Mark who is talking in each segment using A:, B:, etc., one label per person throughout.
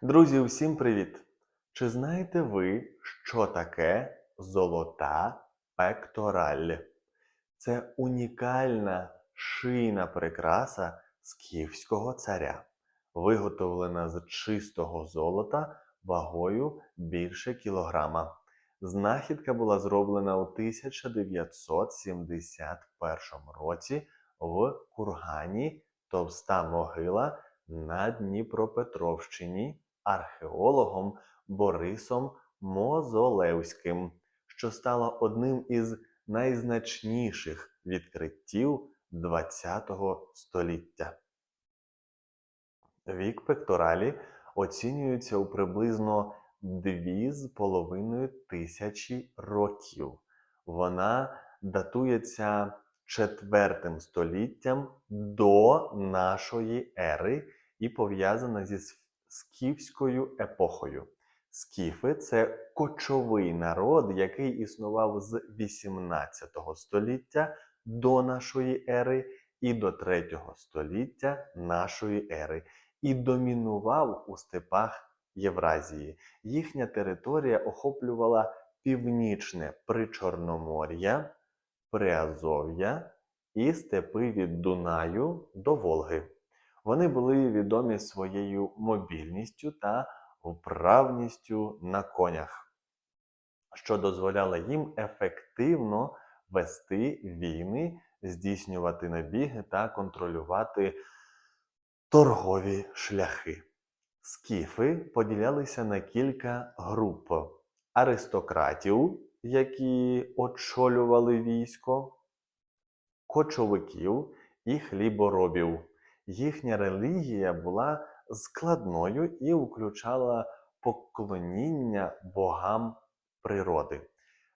A: Друзі, усім привіт! Чи знаєте ви, що таке золота пектораль? Це унікальна шийна прикраса скіфського царя, виготовлена з чистого золота вагою більше кілограма. Знахідка була зроблена у 1971 році в кургані Товста могила на Дніпропетровщині археологом Борисом Мозолевським, що стало одним із найзначніших відкриттів ХХ століття. Вік пекторалі оцінюється у приблизно 2500 років. Вона датується IV століттям до нашої ери і пов'язана зі скіфською епохою. Скіфи – це кочовий народ, який існував з 18 століття до нашої ери і до 3 століття нашої ери, і домінував у степах Євразії. Їхня територія охоплювала північне Причорномор'я, Приазов'я і степи від Дунаю до Волги. Вони були відомі своєю мобільністю та вправністю на конях, що дозволяло їм ефективно вести війни, здійснювати набіги та контролювати торгові шляхи. Скіфи поділялися на кілька груп: аристократів, які очолювали військо, кочовиків і хліборобів. Їхня релігія була складною і включала поклоніння богам природи.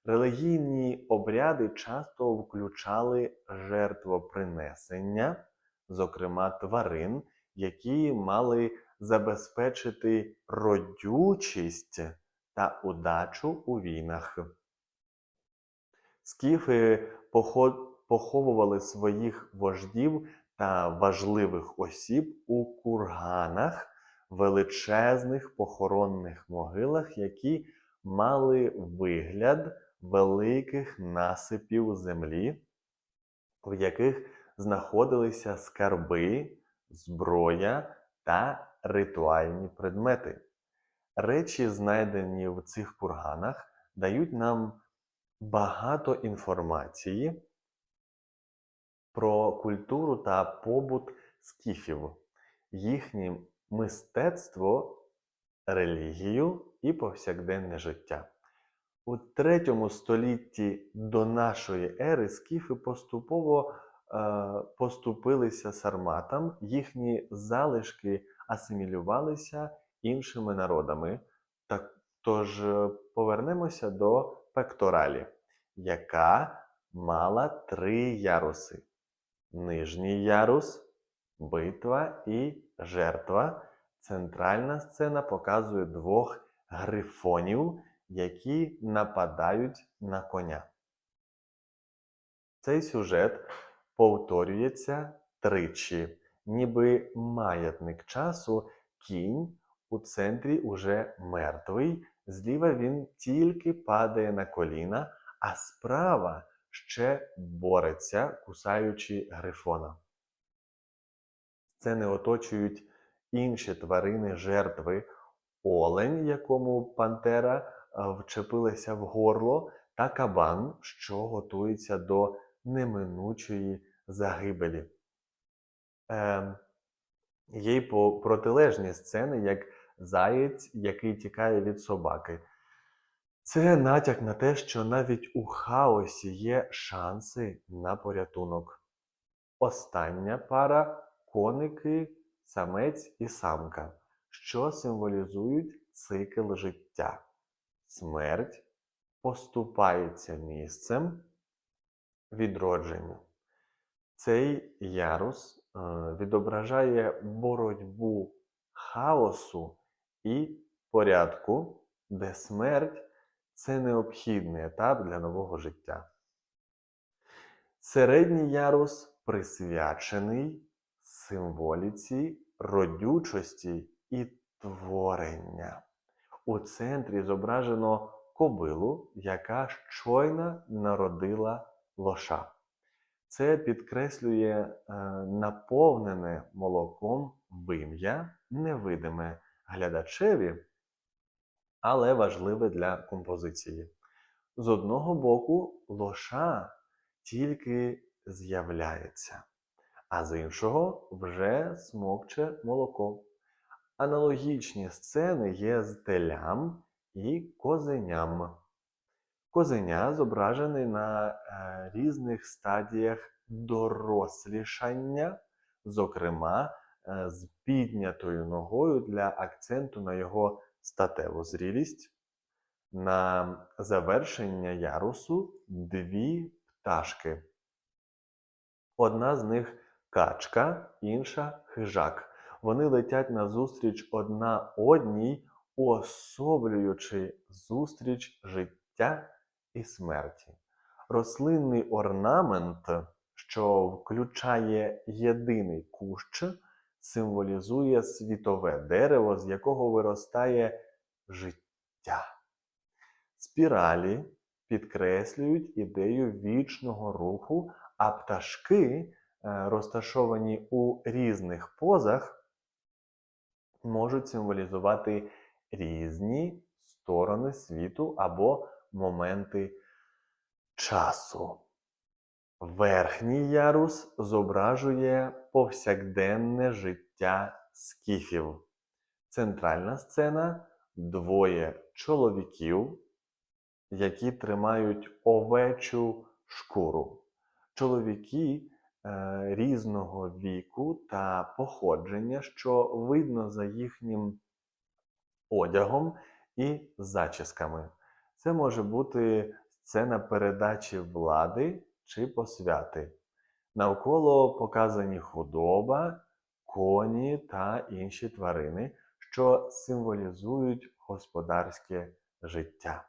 A: Релігійні обряди часто включали жертвопринесення, зокрема тварин, які мали забезпечити родючість та удачу у війнах. Скіфи поховували своїх вождів та важливих осіб у курганах, величезних похоронних могилах, які мали вигляд великих насипів землі, в яких знаходилися скарби, зброя та ритуальні предмети. Речі, знайдені в цих курганах, дають нам багато інформації про культуру та побут скіфів, їхнє мистецтво, релігію і повсякденне життя. У 3 столітті до нашої ери скіфи поступово поступилися сарматам, їхні залишки асимілювалися іншими народами. Тож повернемося до пекторалі, яка мала 3 яруси. Нижній ярус, битва і жертва. Центральна сцена показує 2 грифонів, які нападають на коня. Цей сюжет повторюється тричі. Ніби маятник часу, кінь у центрі уже мертвий, зліва він тільки падає на коліна, а справа ще бореться, кусаючи грифона. Сцени оточують інші тварини жертви: олень, якому пантера вчепилася в горло, та кабан, що готується до неминучої загибелі. Є й протилежні сцени, як заєць, який тікає від собаки. Це натяк на те, що навіть у хаосі є шанси на порятунок. Остання пара – коники, самець і самка, що символізують цикл життя. Смерть поступається місцем відродженню. Цей ярус відображає боротьбу хаосу і порядку, де смерть – це необхідний етап для нового життя. Середній ярус присвячений символіці родючості і творення. у центрі зображено кобилу, яка щойно народила лоша. Це підкреслює наповнене молоком вим'я, невидиме глядачеві, але важливе для композиції. З одного боку, лоша тільки з'являється, а з іншого вже смокче молоко. Аналогічні сцени є з телям і козеням. Козеня зображений на різних стадіях дорослішання, зокрема з піднятою ногою для акценту на його статеву зрілість. На завершення ярусу дві пташки. Одна з них качка, інша хижак. Вони летять назустріч одна одній, уособлюючи зустріч життя і смерті. Рослинний орнамент, що включає єдиний кущ, символізує світове дерево, з якого виростає життя. Спіралі підкреслюють ідею вічного руху, а пташки, розташовані у різних позах, можуть символізувати різні сторони світу або моменти часу. Верхній ярус зображує повсякденне життя скіфів. Центральна сцена – двоє чоловіків, які тримають овечу шкуру. Чоловіки різного віку та походження, що видно за їхнім одягом і зачісками. Це може бути сцена передачі влади чи посвяти. Навколо показані худоба, коні та інші тварини, що символізують господарське життя.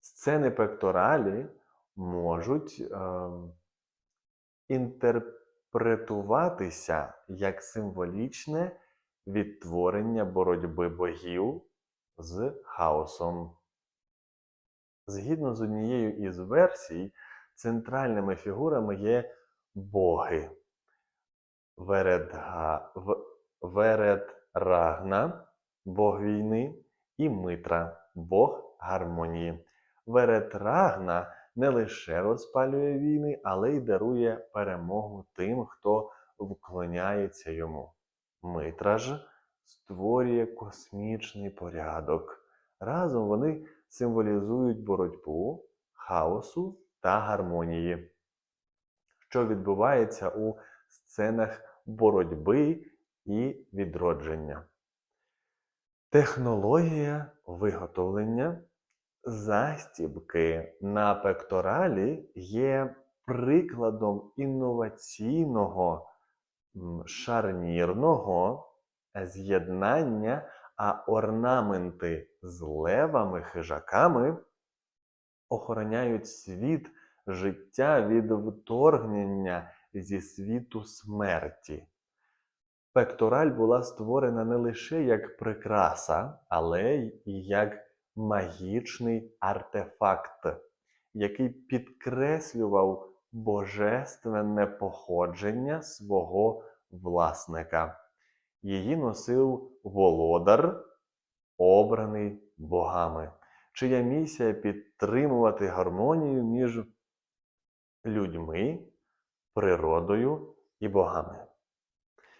A: Сцени пекторалі можуть інтерпретуватися як символічне відтворення боротьби богів з хаосом. Згідно з однією із версій, центральними фігурами є боги Вередрагна, бог війни, і Митра, бог гармонії. Вередрагна не лише розпалює війни, але й дарує перемогу тим, хто вклоняється йому. Митра ж створює космічний порядок. Разом вони символізують боротьбу, хаосу та гармонії, що відбувається у сценах боротьби і відродження. Технологія виготовлення застібки на пекторалі є прикладом інноваційного шарнірного з'єднання, а орнаменти з левами-хижаками охороняють світ життя від вторгнення зі світу смерті. Пектораль була створена не лише як прикраса, але й як магічний артефакт, який підкреслював божественне походження свого власника. Її носив володар, обраний богами, чия місія підтримувати гармонію між людьми, природою і богами.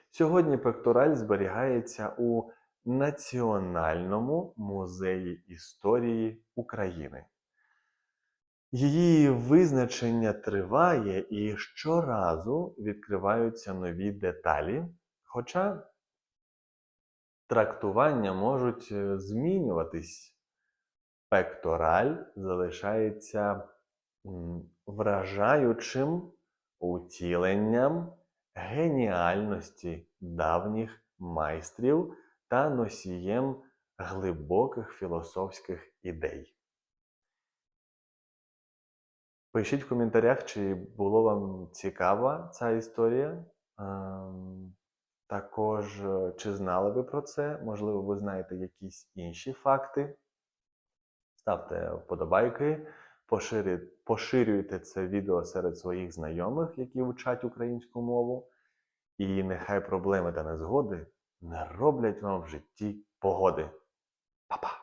A: Сьогодні пектораль зберігається у Національному музеї історії України. Її визначення триває і щоразу відкриваються нові деталі, хоча трактування можуть змінюватись. Пектораль залишається вражаючим утіленням геніальності давніх майстрів та носієм глибоких філософських ідей. Пишіть в коментарях, чи було вам цікава ця історія. Також, чи знали ви про це? Можливо, ви знаєте якісь інші факти? Ставте вподобайки, поширюйте це відео серед своїх знайомих, які вчать українську мову. І нехай проблеми та незгоди не роблять вам в житті погоди. Па-па!